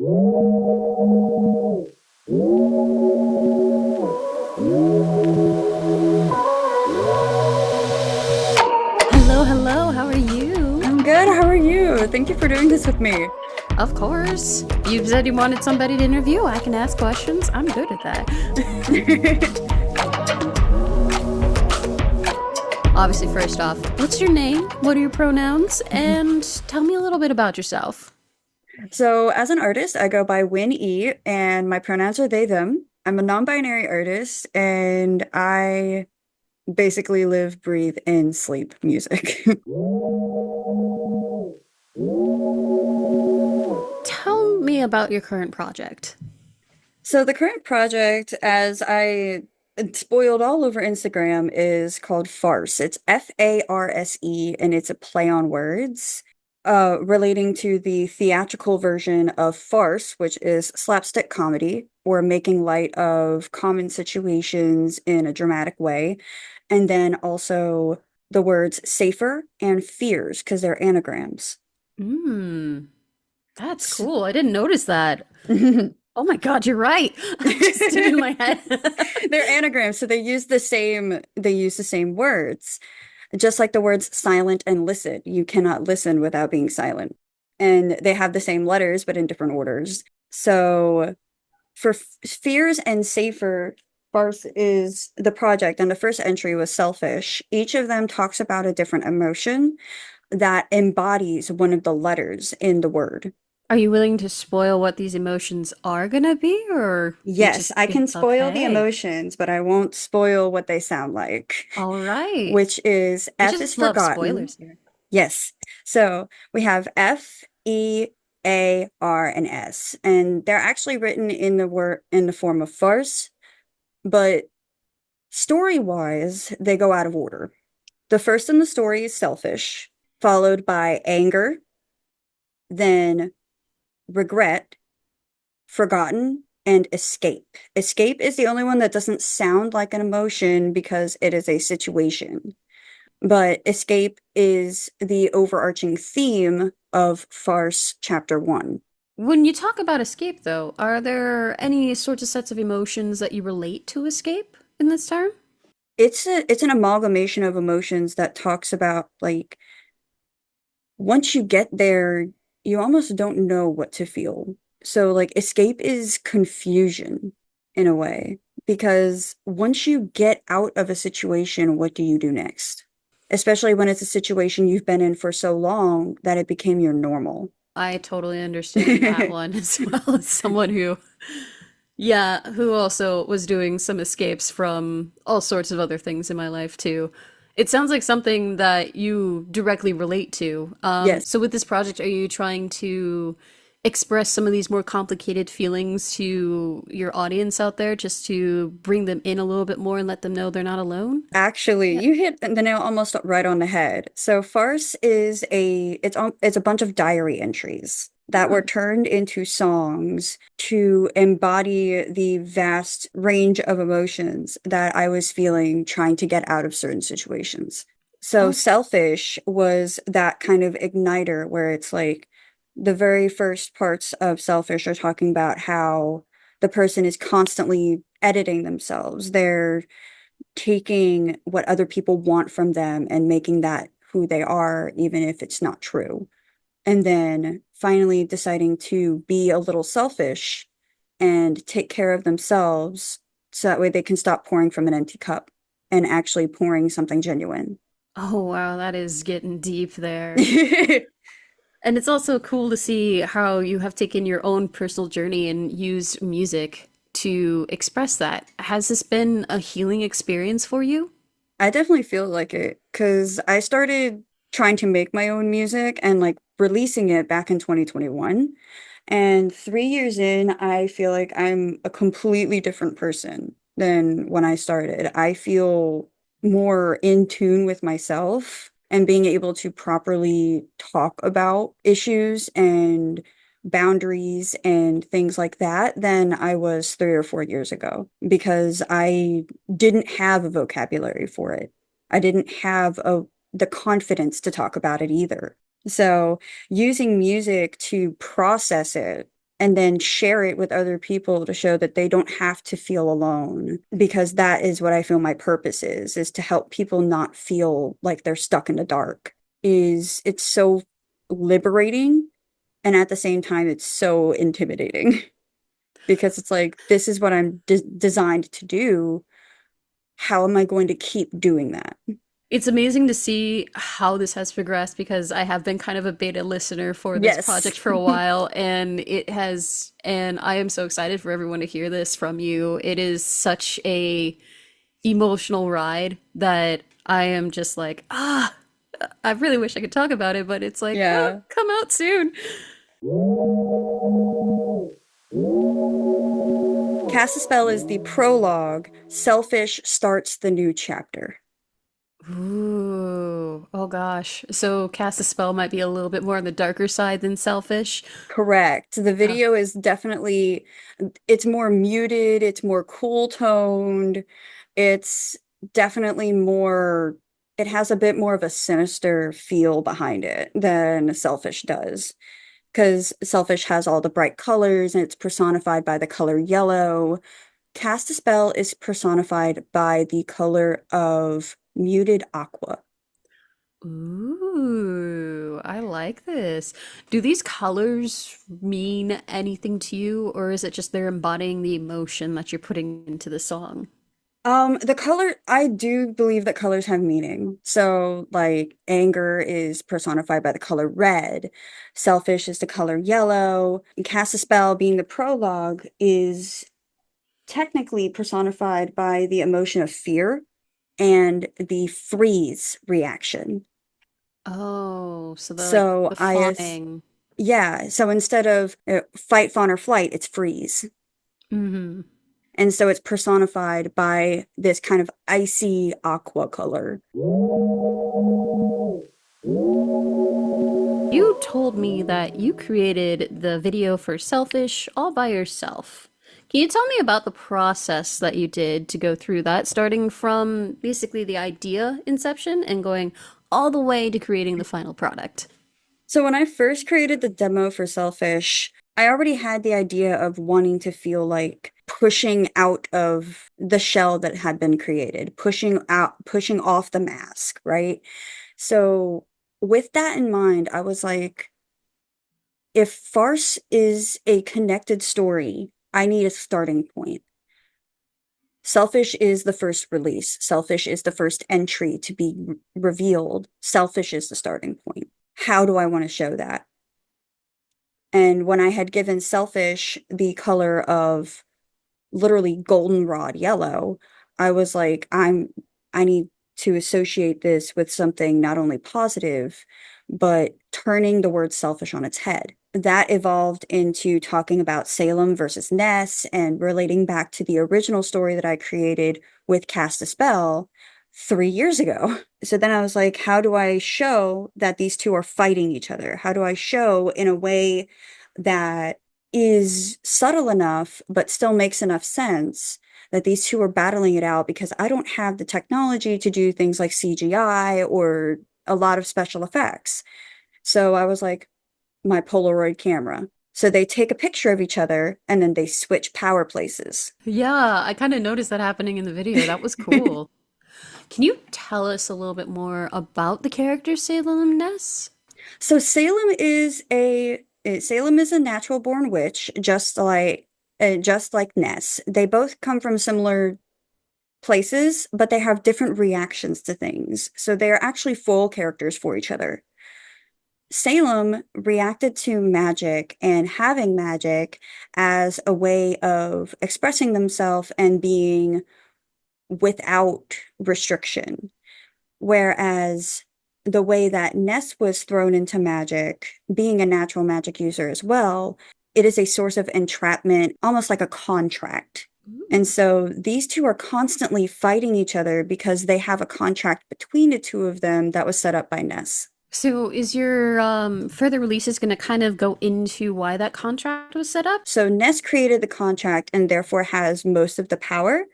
Hello, hello, how are you? I'm good. How are you? Thank you for doing this with me. Of course. You said you wanted somebody to interview. I can ask questions. I'm good at that. Obviously, first off, what's your name? What are your pronouns? And tell me a little bit about yourself. So, as an artist, I go by Wynn.E, and my pronouns are they, them. I'm a non-binary artist, and I basically live, breathe, and sleep music. Tell me about your current project. So, the current project, as I spoiled all over Instagram, is called Farce. It's Farse, and it's a play on words. Relating to the theatrical version of farce, which is slapstick comedy or making light of common situations in a dramatic way. And then also the words safer and fears because they're anagrams. Mmm, that's S- cool. I didn't notice that. Oh my God, you're right. I just did in my head. They're anagrams, so they use the same words. Just like the words silent and listen, you cannot listen without being silent. And they have the same letters, but in different orders. So for fears and safer, farce is the project. And the first entry was selfish. Each of them talks about a different emotion that embodies one of the letters in the word. Are you willing to spoil what these emotions are gonna be, or you Yes, just I can spoil the okay? emotions, but I won't spoil what they sound like, All right. which is We F is just love forgotten. spoilers here. Yes. So we have F, E, A, R, and S, and they're actually written in the form of farce, but story-wise, they go out of order. The first in the story is selfish, followed by anger, then regret, forgotten, and escape. Escape is the only one that doesn't sound like an emotion because it is a situation. But escape is the overarching theme of Farce Chapter 1. When you talk about escape, though, are there any sorts of sets of emotions that you relate to escape in this term? It's an amalgamation of emotions that talks about like once you get there, you almost don't know what to feel. So like escape is confusion in a way because once you get out of a situation, what do you do next? Especially when it's a situation you've been in for so long that it became your normal. I totally understand that one as well as someone who, yeah, who also was doing some escapes from all sorts of other things in my life too. It sounds like something that you directly relate to. Yes. So with this project, are you trying to express some of these more complicated feelings to your audience out there just to bring them in a little bit more and let them know they're not alone? Actually, Yeah. you hit the nail almost right on the head. So farce is it's a bunch of diary entries that were Hmm. turned into songs to embody the vast range of emotions that I was feeling trying to get out of certain situations. So Oh, selfish was that kind of igniter where it's like the very first parts of selfish are talking about how the person is constantly editing themselves. They're taking what other people want from them and making that who they are, even if it's not true. And then finally deciding to be a little selfish and take care of themselves so that way they can stop pouring from an empty cup and actually pouring something genuine. oh wow, that is getting deep there. And it's also cool to see how you have taken your own personal journey and used music to express that. Has this been a healing experience for you? I definitely feel like it because I started trying to make my own music and like releasing it back in 2021. And 3 years in, I feel like I'm a completely different person than when I started. I feel more in tune with myself and being able to properly talk about issues and boundaries and things like that than I was 3 or 4 years ago because I didn't have a vocabulary for it. I didn't have the confidence to talk about it either. So using music to process it and then share it with other people to show that they don't have to feel alone, because that is what I feel my purpose is to help people not feel like they're stuck in the dark. Is It's so liberating, and at the same time it's so intimidating because it's like, this is what I'm designed to do. How am I going to keep doing that? It's amazing to see how this has progressed because I have been kind of a beta listener for this Yes. project for a while, and I am so excited for everyone to hear this from you. It is such a emotional ride that I am just like, I really wish I could talk about it, but it's like, Yeah. come out soon. Cast a Spell is the prologue. Selfish starts the new chapter. Ooh, oh gosh. So cast a spell might be a little bit more on the darker side than selfish. Correct. The Uh, video is definitely, it's more muted, it's more cool toned. It's definitely more, it has a bit more of a sinister feel behind it than Selfish does. Because Selfish has all the bright colors and it's personified by the color yellow. Cast a Spell is personified by the color of muted aqua. Ooh, I like this. Do these colors mean anything to you, or is it just they're embodying the emotion that you're putting into the song? The color, I do believe that colors have meaning. So, like, anger is personified by the color red, selfish is the color yellow, and cast a spell being the prologue is technically personified by the emotion of fear and the freeze reaction. Oh, so the like So, the fawning. yeah, so instead of fight, fawn, or flight, it's freeze. Hmm. And so it's personified by this kind of icy aqua color. You told me that you created the video for Selfish all by yourself. Can you tell me about the process that you did to go through that, starting from basically the idea inception and going all the way to creating the final product? So when I first created the demo for Selfish, I already had the idea of wanting to feel like pushing out of the shell that had been created, pushing off the mask, right? So with that in mind, I was like, if farce is a connected story, I need a starting point. Selfish is the first release. Selfish is the first entry to be revealed. Selfish is the starting point. How do I want to show that? And when I had given Selfish the color of literally goldenrod yellow, I was like, I need to associate this with something not only positive, but turning the word selfish on its head. That evolved into talking about Salem versus Ness and relating back to the original story that I created with Cast a Spell 3 years ago. So then I was like, how do I show that these two are fighting each other? How do I show in a way that is subtle enough, but still makes enough sense that these two are battling it out, because I don't have the technology to do things like CGI or a lot of special effects. So I was like, my Polaroid camera. So they take a picture of each other and then they switch power places. Yeah, I kind of noticed that happening in the video. That was cool. Can you tell us a little bit more about the character Salem Ness? So Salem is a natural born witch, just like Ness. They both come from similar places, but they have different reactions to things. So they are actually full characters for each other. Salem reacted to magic and having magic as a way of expressing themselves and being without restriction. Whereas the way that Ness was thrown into magic, being a natural magic user as well, it is a source of entrapment, almost like a contract. And Ooh. so these two are constantly fighting each other because they have a contract between the two of them that was set up by Ness. So is your further releases going to kind of go into why that contract was set up? So Ness created the contract and therefore has most of the power.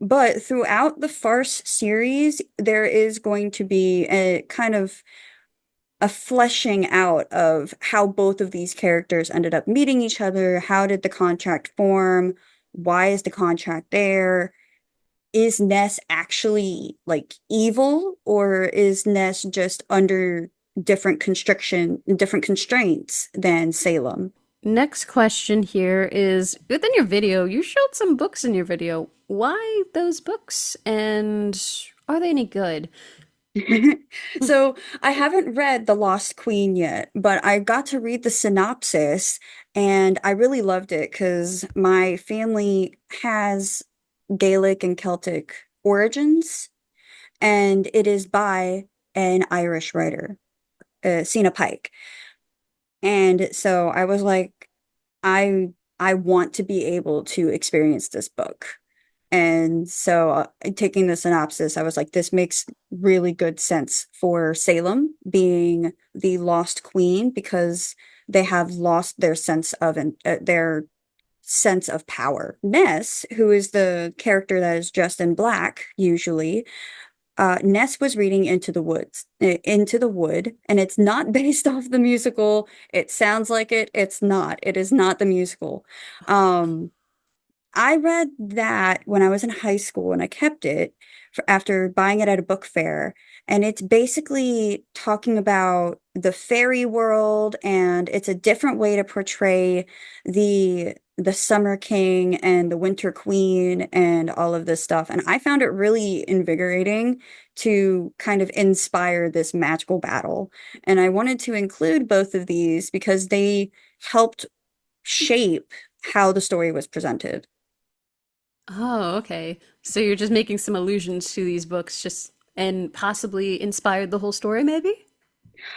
But throughout the Farce series, there is going to be a kind of a fleshing out of how both of these characters ended up meeting each other. How did the contract form? Why is the contract there? Is Ness actually like evil, or is Ness just under different constraints than Salem? Next question here is within your video, you showed some books in your video. Why those books? And are they any good? So I haven't read The Lost Queen yet, but I got to read the synopsis and I really loved it because my family has Gaelic and Celtic origins, and it is by an Irish writer, Sina Pike. And so I was like, I I want to be able to experience this book. And so, taking the synopsis, I was like, this makes really good sense for Salem being the lost queen because they have lost their sense of power. Ness, who is the character that is dressed in black, usually, Ness was reading Into the Wood, and it's not based off the musical. It sounds like it. It's not. It is not the musical. Um, I read that when I was in high school and I kept it after buying it at a book fair. And it's basically talking about the fairy world, and it's a different way to portray the Summer King and the Winter Queen and all of this stuff. And I found it really invigorating to kind of inspire this magical battle. And I wanted to include both of these because they helped shape how the story was presented. Oh, okay. So you're just making some allusions to these books just and possibly inspired the whole story, maybe?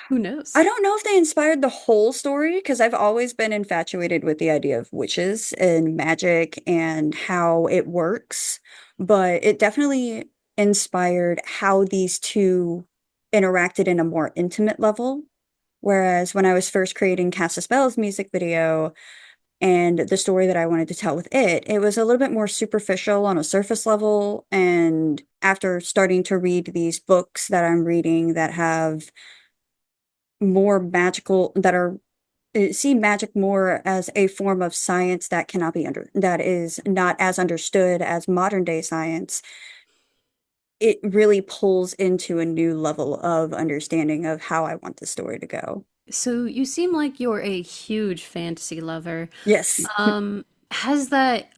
Who I knows? don't know if they inspired the whole story because I've always been infatuated with the idea of witches and magic and how it works, but it definitely inspired how these two interacted in a more intimate level. Whereas when I was first creating Cast a Spell's music video and the story that I wanted to tell with it, it was a little bit more superficial on a surface level. And after starting to read these books that I'm reading that have more magical that are see magic more as a form of science that cannot be that is not as understood as modern day science, it really pulls into a new level of understanding of how I want the story to go. So you seem like you're a huge fantasy lover. Yes, Has that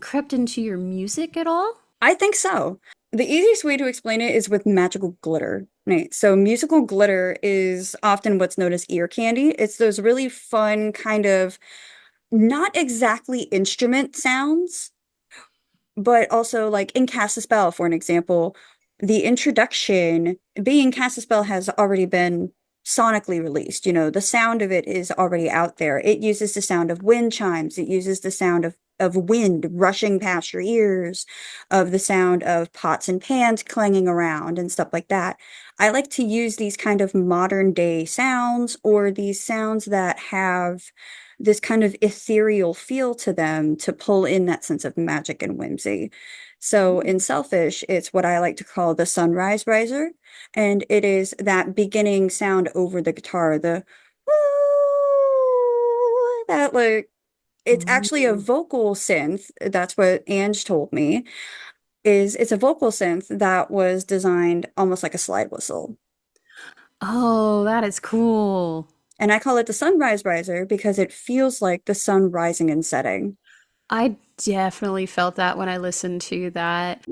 crept into your music at all? I think so. The easiest way to explain it is with magical glitter. Right. So musical glitter is often what's known as ear candy. It's those really fun kind of not exactly instrument sounds, but also like in Cast a Spell, for an example, the introduction being Cast a Spell has already been sonically released. You know, the sound of it is already out there. It uses the sound of wind chimes. It uses the sound of wind rushing past your ears, of the sound of pots and pans clanging around and stuff like that. I like to use these kind of modern day sounds or these sounds that have this kind of ethereal feel to them to pull in that sense of magic and whimsy. So in Selfish, it's what I like to call the sunrise riser, and it is that beginning sound over the guitar, the woo, that like it's actually a Ooh. vocal synth. That's what Ange told me, is it's a vocal synth that was designed almost like a slide whistle. Oh, that is cool. And I call it the sunrise riser because it feels like the sun rising and setting. I definitely felt that when I listened to that.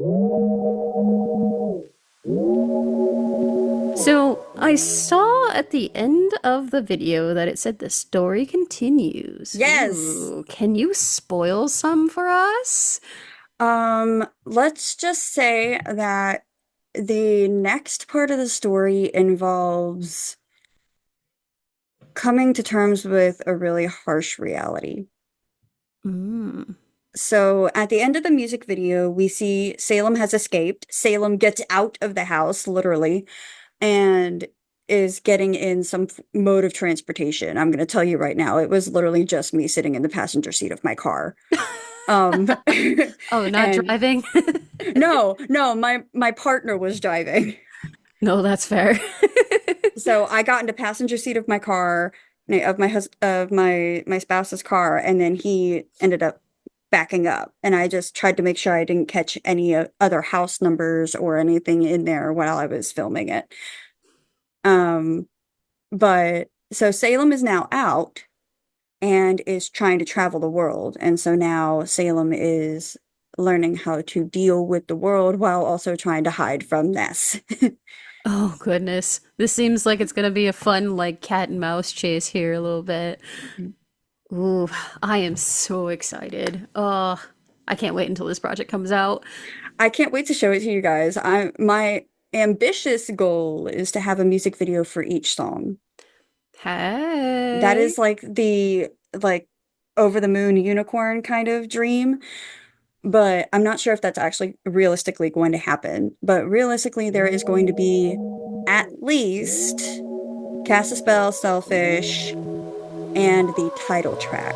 So I saw at the end of the video that it said the story continues. Yes. Ooh, can you spoil some for us? Let's just say that the next part of the story involves coming to terms with a really harsh reality. Mm. So at the end of the music video, we see Salem has escaped. Salem gets out of the house, literally, and is getting in some mode of transportation. I'm going to tell you right now, it was literally just me sitting in the passenger seat of my car. Um, Oh, not and driving? no, my partner was driving. No, that's fair. So I got into passenger seat of my car, of my spouse's car, and then he ended up backing up. And I just tried to make sure I didn't catch any other house numbers or anything in there while I was filming it. Um, but so Salem is now out and is trying to travel the world. And so now Salem is learning how to deal with the world while also trying to hide from Ness. Oh goodness. This seems like it's gonna be a fun like cat and mouse chase here a little bit. Ooh, I am so excited. I can't wait until this project comes out. I can't wait to show it to you guys. My ambitious goal is to have a music video for each song. That is Hey. like the like over the moon unicorn kind of dream, but I'm not sure if that's actually realistically going to happen. But realistically, there is going to be at least Cast a Spell, Selfish, and the title track.